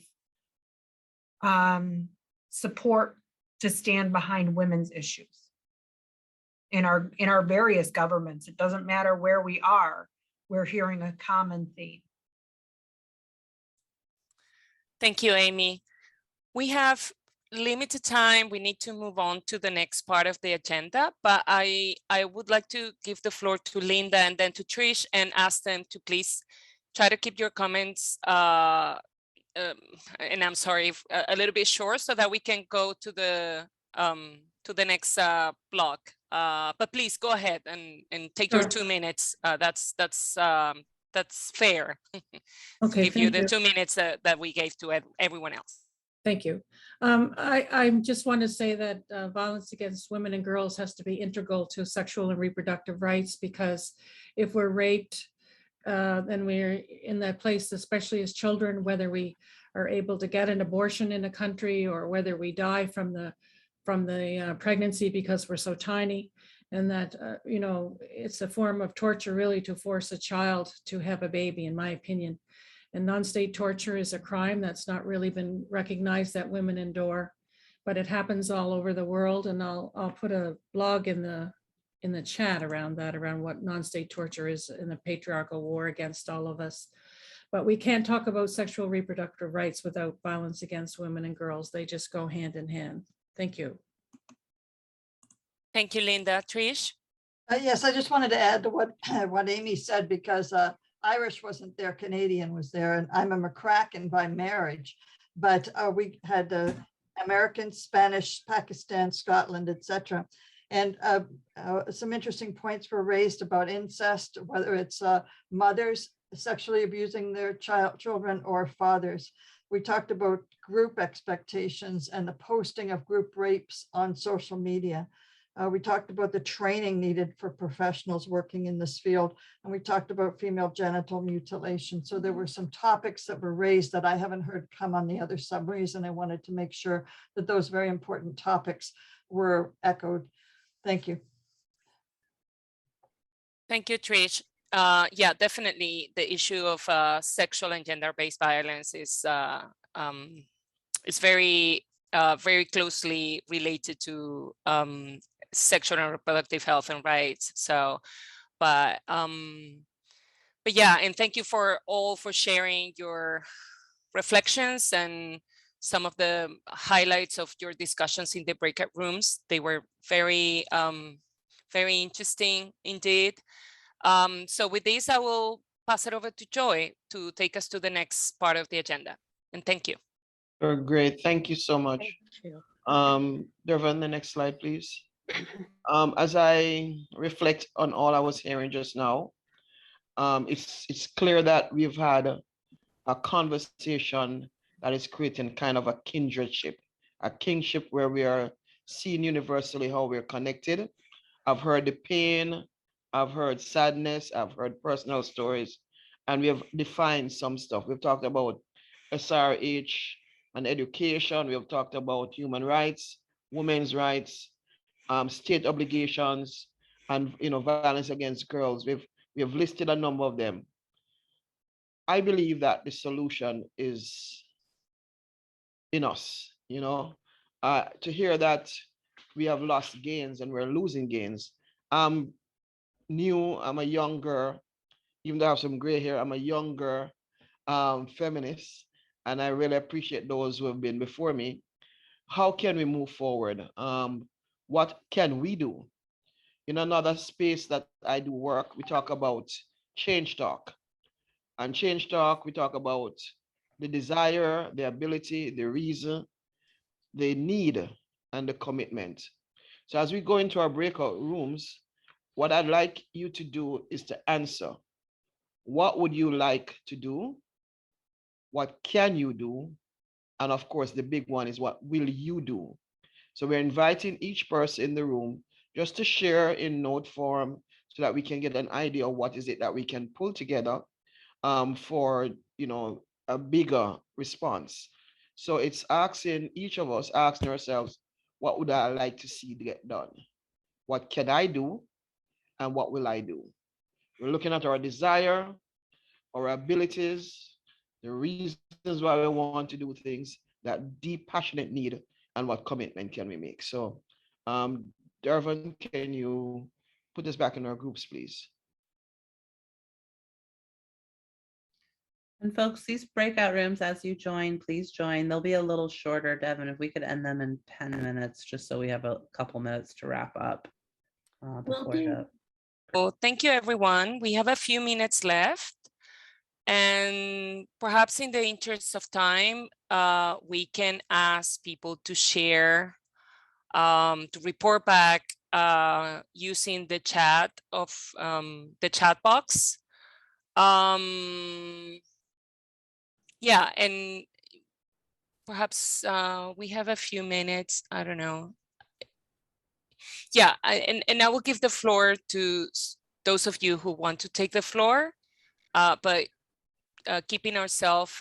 support to stand behind women's issues in our various governments. It doesn't matter where we are, we're hearing a common theme. Thank you, Amy. We have limited time. We need to move on to the next part of the agenda, but I would like to give the floor to Linda and then to Trish and ask them to please try to keep your comments, and I'm sorry, a little bit short so that we can go to the next block. But please go ahead and take your 2 minutes. That's fair. Okay, Give you thank the 2 minutes that we gave to everyone else. Thank you. I just want to say that violence against women and girls has to be integral to sexual and reproductive rights, because if we're raped, then we're in that place, especially as children, whether we are able to get an abortion in a country or whether we die from the pregnancy because we're so tiny. And that, you know, it's a form of torture really to force a child to have a baby, in my opinion. And non-state torture is a crime that's not really been recognized that women endure, but it happens all over the world. And I'll put a blog in the chat around that, around what non-state torture is in the patriarchal war against all of us. But we can't talk about sexual reproductive rights without violence against women and girls. They just go hand in hand. Thank you. Thank you, Linda. Trish? Yes, I just wanted to add to what Amy said, because Irish wasn't there, Canadian was there, and I'm a McCracken by marriage, but we had American, Spanish, Pakistan, Scotland, etc. And some interesting points were raised about incest, whether it's mothers sexually abusing their children or fathers. We talked about group expectations and the posting of group rapes on social media. We talked about the training needed for professionals working in this field, and we talked about female genital mutilation. So there were some topics that were raised that I haven't heard come on the other summaries, and I wanted to make sure that those very important topics were echoed. Thank you. Thank you, Trish. Yeah, definitely the issue of sexual and gender-based violence is very closely related to sexual and reproductive health and rights. So, but yeah, and thank you for sharing your reflections and some of the highlights of your discussions in the breakout rooms. They were very interesting indeed. So with this, I will pass it over to Joy to take us to the next part of the agenda. And thank you. Great, thank you so much. Dervin, the next slide, please. As I reflect on all I was hearing just now, it's clear that we've had a conversation that is creating kind of a kindredship, a kingship where we are seeing universally how we're connected. I've heard the pain, I've heard sadness, I've heard personal stories, and we have defined some stuff. We've talked about SRH and education. We have talked about human rights, women's rights, state obligations, and violence against girls. We have listed a number of them. I believe that the solution is in us. To hear that we have lost gains and we're losing gains. I'm new. I'm a younger, even though I have some gray hair, I'm a younger feminist, and I really appreciate those who have been before me. How can we move forward? What can we do? In another space that I do work, we talk about change talk. And change talk, we talk about the desire, the ability, the reason, the need, and the commitment. So as we go into our breakout rooms, what I'd like you to do is to answer. What would you like to do? What can you do? And of course, the big one is what will you do? So we're inviting each person in the room just to share in note form so that we can get an idea of what is it that we can pull together for, a bigger response. So it's asking each of us, asking ourselves, what would I like to see get done? What can I do? And what will I do? We're looking at our desire, our abilities, the reasons why we want to do things, that deep, passionate need, and what commitment can we make. So, Dervin, can you put this back in our groups, please? And folks, these breakout rooms, as you join, please join. They'll be a little shorter, Devin, if we could end them in 10 minutes, just so we have a couple minutes to wrap up. Well, thank you, everyone. We have a few minutes left. And perhaps in the interest of time, we can ask people to share, to report back using the chat of the chat box. Yeah, and perhaps we have a few minutes, I don't know. Yeah, and I will give the floor to those of you who want to take the floor, but keeping ourselves,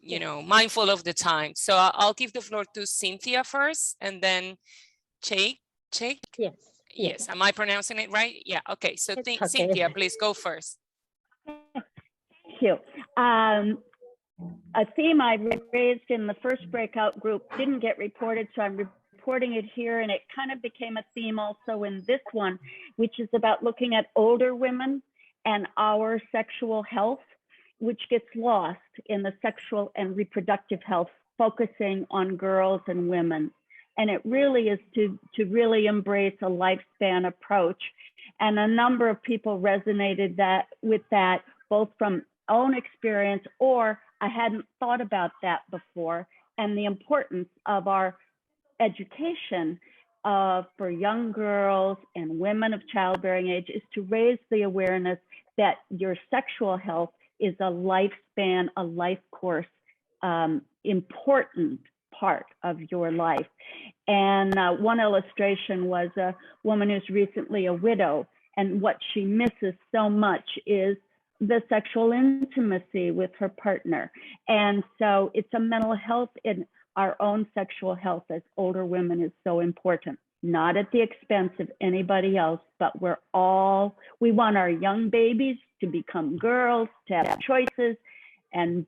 mindful of the time. So I'll give the floor to Cynthia first, and then Cheik. Yes. Am I pronouncing it right? Yeah. Okay. So Cynthia, please go first. Thank you. A theme I raised in the first breakout group didn't get reported, so I'm reporting it here, and it kind of became a theme also in this one, which is about looking at older women and our sexual health, which gets lost in the sexual and reproductive health, focusing on girls and women. And it really is to really embrace a lifespan approach. And a number of people resonated with that, both from own experience or I hadn't thought about that before, and the importance of our education for young girls and women of childbearing age is to raise the awareness that your sexual health is a lifespan, a life course, important part of your life. And one illustration was a woman who's recently a widow, and what she misses so much is the sexual intimacy with her partner. And so it's a mental health in our own sexual health as older women is so important, not at the expense of anybody else, but we want our young babies to become girls, to have choices and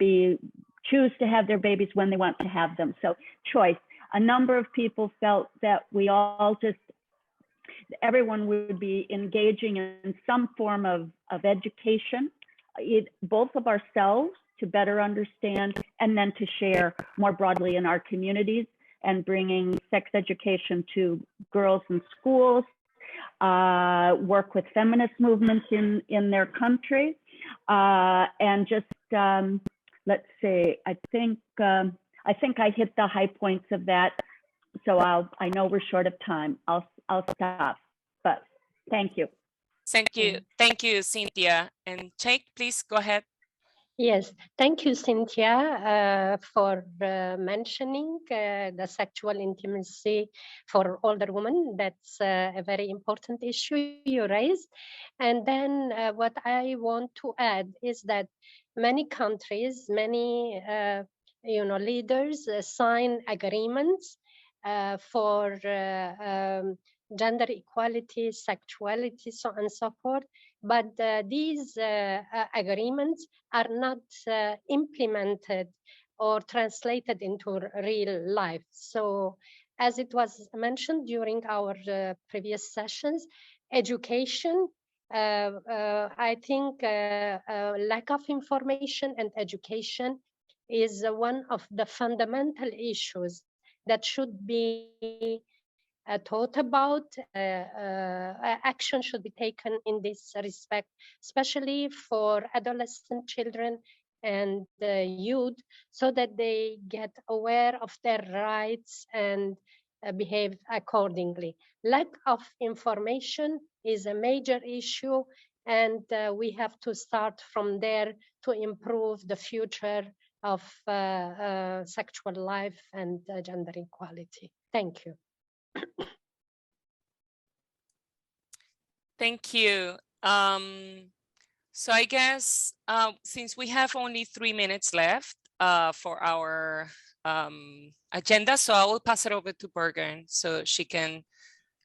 choose to have their babies when they want to have them. So choice. A number of people felt that everyone would be engaging in some form of education, both of ourselves to better understand, and then to share more broadly in our communities and bringing sex education to girls in schools, work with feminist movements in their country, and just, let's see, I think I hit the high points of that. So I know we're short of time. I'll stop, but thank you. Thank you, Cynthia. And Cheik, please go ahead. Yes, thank you, Cynthia, for mentioning the sexual intimacy for older women. That's a very important issue you raised. And then what I want to add is that many countries, many leaders sign agreements for gender equality, sexuality, so on and so forth. But these agreements are not implemented or translated into real life. So as it was mentioned during our previous sessions, education, I think lack of information and education is one of the fundamental issues that should be thought about. Action should be taken in this respect, especially for adolescent children and youth, so that they get aware of their rights and behave accordingly. Lack of information is a major issue, and we have to start from there to improve the future of sexual life and gender equality. Thank you. Thank you. So I guess since we have only 3 minutes left for our agenda, so I will pass it over to Bergen so she can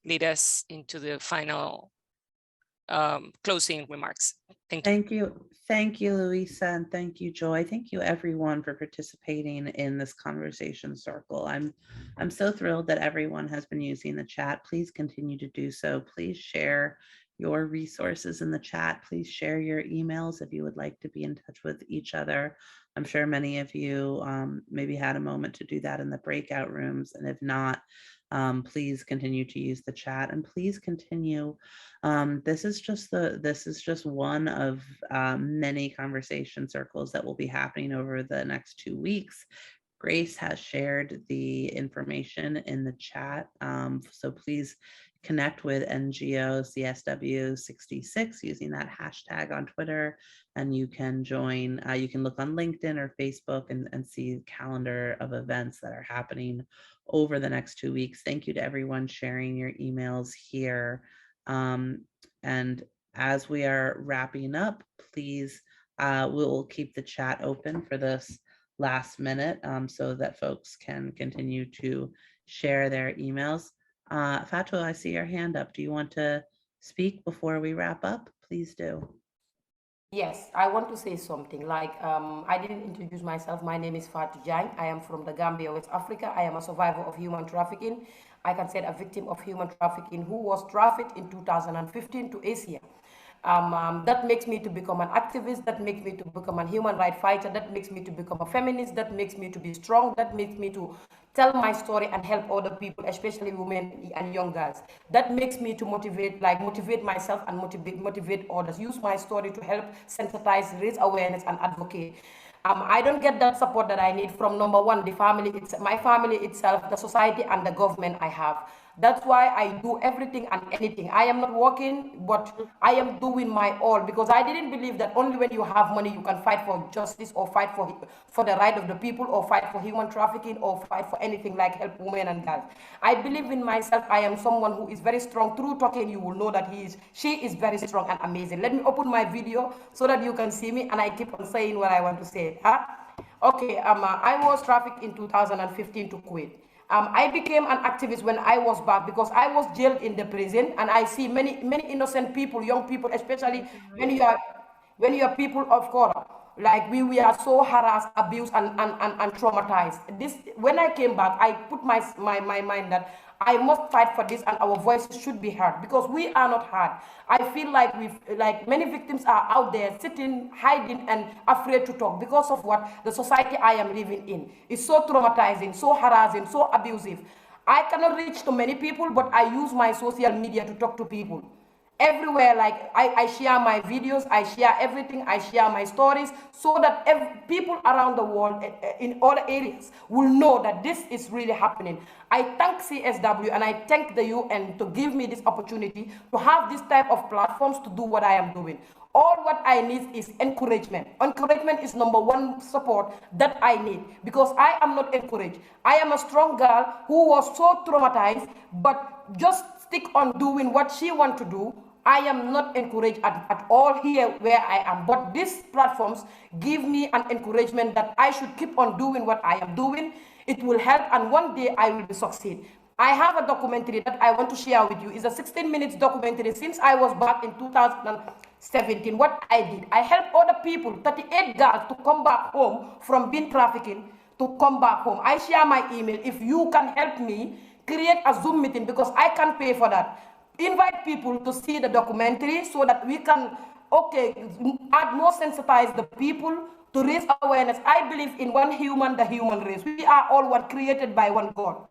lead us into the final closing remarks. Thank you. Thank you. Thank you, Luisa, and thank you, Joy. Thank you, everyone, for participating in this conversation circle. I'm so thrilled that everyone has been using the chat. Please continue to do so. Please share your resources in the chat. Please share your emails if you would like to be in touch with each other. I'm sure many of you maybe had a moment to do that in the breakout rooms, and if not, please continue to use the chat, and please continue. This is just one of many conversation circles that will be happening over the next 2 weeks. Grace has shared the information in the chat, so please connect with NGO CSW66 using that hashtag on Twitter, and you can join. You can look on LinkedIn or Facebook and see the calendar of events that are happening over the next 2 weeks. Thank you to everyone sharing your emails here. And as we are wrapping up, please, we'll keep the chat open for this last minute so that folks can continue to share their emails. Fatou, I see your hand up. Do you want to speak before we wrap up? Please do. Yes, I want to say something. Like, I didn't introduce myself. My name is Fatou Jang. I am from the Gambia, West Africa. I am a survivor of human trafficking. I can say a victim of human trafficking who was trafficked in 2015 to Asia. That makes me to become an activist. That makes me to become a human rights fighter. That makes me to become a feminist. That makes me to be strong. That makes me to tell my story and help other people, especially women and young girls. That makes me to motivate myself and motivate others. Use my story to help sensitize, raise awareness, and advocate. I don't get that support that I need from, number one, the family, my family itself, the society, and the government I have. That's why I do everything and anything. I am not working, but I am doing my all, because I didn't believe that only when you have money you can fight for justice or fight for the right of the people or fight for human trafficking or fight for anything like help women and girls. I believe in myself. I am someone who is very strong. Through talking, you will know that she is very strong and amazing. Let me open my video so that you can see me, and I keep on saying what I want to say. Okay, I was trafficked in 2015 to Kuwait. I became an activist when I was back because I was jailed in the prison, and I see many innocent people, young people, especially when you are people of color. Like we are so harassed, abused, and traumatized. When I came back, I put my mind that I must fight for this, and our voices should be heard, because we are not heard. I feel like many victims are out there sitting, hiding, and afraid to talk because of what the society I am living in is so traumatizing, so harassing, so abusive. I cannot reach to many people, but I use my social media to talk to people. Everywhere, like I share my videos, I share everything, I share my stories, so that people around the world in all areas will know that this is really happening. I thank CSW and I thank the UN to give me this opportunity to have this type of platforms to do what I am doing. All what I need is encouragement. Encouragement is number one support that I need, because I am not encouraged. I am a strong girl who was so traumatized, but just stick on doing what she wants to do. I am not encouraged at all here where I am, but these platforms give me an encouragement that I should keep on doing what I am doing. It will help, and one day I will succeed. I have a documentary that I want to share with you. It's a 16 minutes documentary. Since I was back in 2017, what I did, I helped other people, 38 girls, to come back home from being trafficking, to come back home. I share my email. If you can help me create a Zoom meeting, because I can pay for that. Invite people to see the documentary so that we can, add more sensitize the people to raise awareness. I believe in one human, the human race. We are all one, created by one God.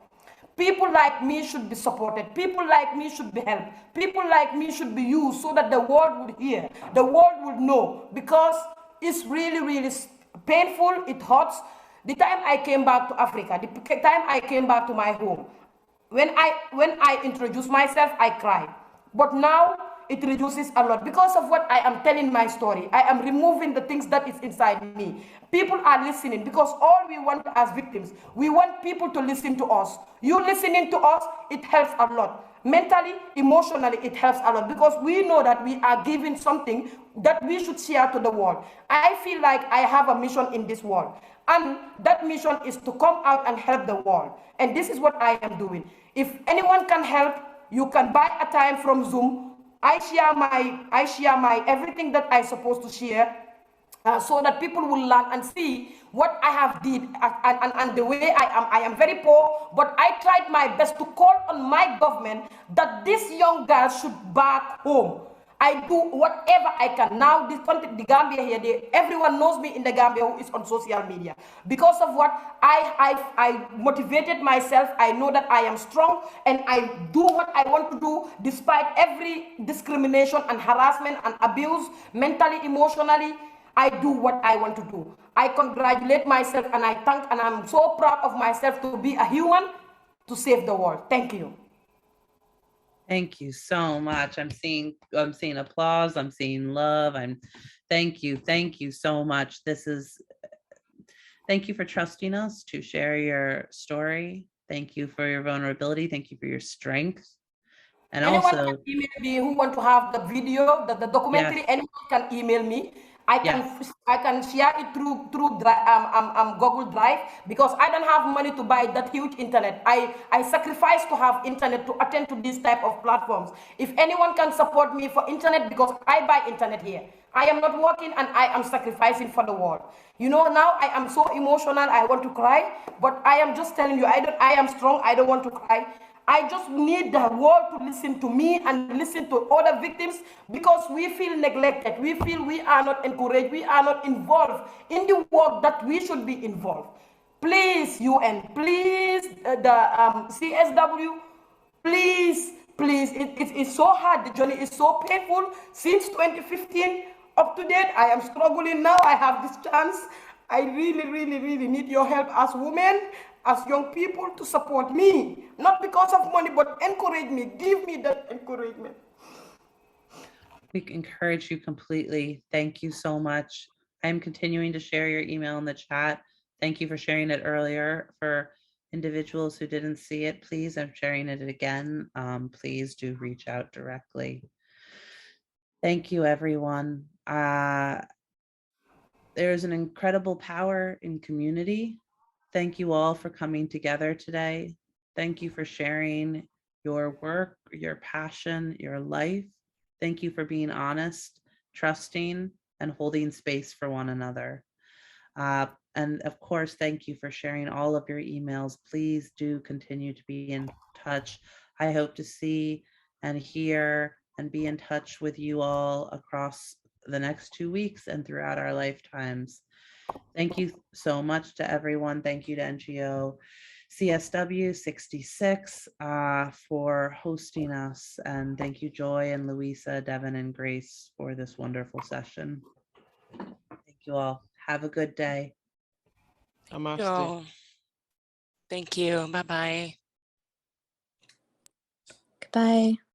People like me should be supported. People like me should be helped. People like me should be used so that the world would hear, the world would know, because it's really, really painful. It hurts. The time I came back to Africa, the time I came back to my home, when I introduced myself, I cried. But now it reduces a lot because of what I am telling my story. I am removing the things that is inside me. People are listening because all we want as victims, we want people to listen to us. You listening to us, it helps a lot. Mentally, emotionally, it helps a lot because we know that we are giving something that we should share to the world. I feel like I have a mission in this world. And that mission is to come out and help the world. And this is what I am doing. If anyone can help, you can buy a time from Zoom. I share my everything that I'm supposed to share, so that people will learn and see what I have did and the way I am. I am very poor, but I tried my best to call on my government that this young girl should back home. I do whatever I can. Now this country, the Gambia here, everyone knows me in the Gambia who is on social media. Because of what I motivated myself. I know that I am strong and I do what I want to do despite every discrimination and harassment and abuse, mentally, emotionally. I do what I want to do. I congratulate myself and I thank and I'm so proud of myself to be a human to save the world. Thank you. Thank you so much. I'm seeing applause. I'm seeing love. Thank you so much. Thank you for trusting us to share your story. Thank you for your vulnerability. Thank you for your strength. And anyone also, can email me who want to have the video, the documentary. Yes. Anyone can email me. I can share it through Google Drive because I don't have money to buy that huge internet. I sacrifice to have internet to attend to these type of platforms. If anyone can support me for internet, because I buy internet here. I am not working and I am sacrificing for the world. You know, now I am so emotional, I want to cry, but I am just telling you, I am strong, I don't want to cry. I just need the world to listen to me and listen to other victims because we feel neglected. We feel we are not encouraged. We are not involved in the work that we should be involved. Please, UN, please, the CSW, please, it's so hard. The journey is so painful. Since 2015, up to date, I am struggling now. I have this chance. I really, really, really need your help as women, as young people, to support me. Not because of money, but encourage me. Give me that encouragement. We encourage you completely. Thank you so much. I'm continuing to share your email in the chat. Thank you for sharing it earlier. For individuals who didn't see it, please, I'm sharing it again. Please do reach out directly. Thank you, everyone. There's an incredible power in community. Thank you all for coming together today. Thank you for sharing your work, your passion, your life. Thank you for being honest, trusting, and holding space for one another. And of course, thank you for sharing all of your emails. Please do continue to be in touch. I hope to see and hear and be in touch with you all across the next 2 weeks and throughout our lifetimes. Thank you so much to everyone. Thank you to NGO CSW66 for hosting us. And thank you, Joy and Luisa, Devin, and Grace for this wonderful session. Thank you all. Have a good day. Oh, thank you. Bye-bye. Goodbye.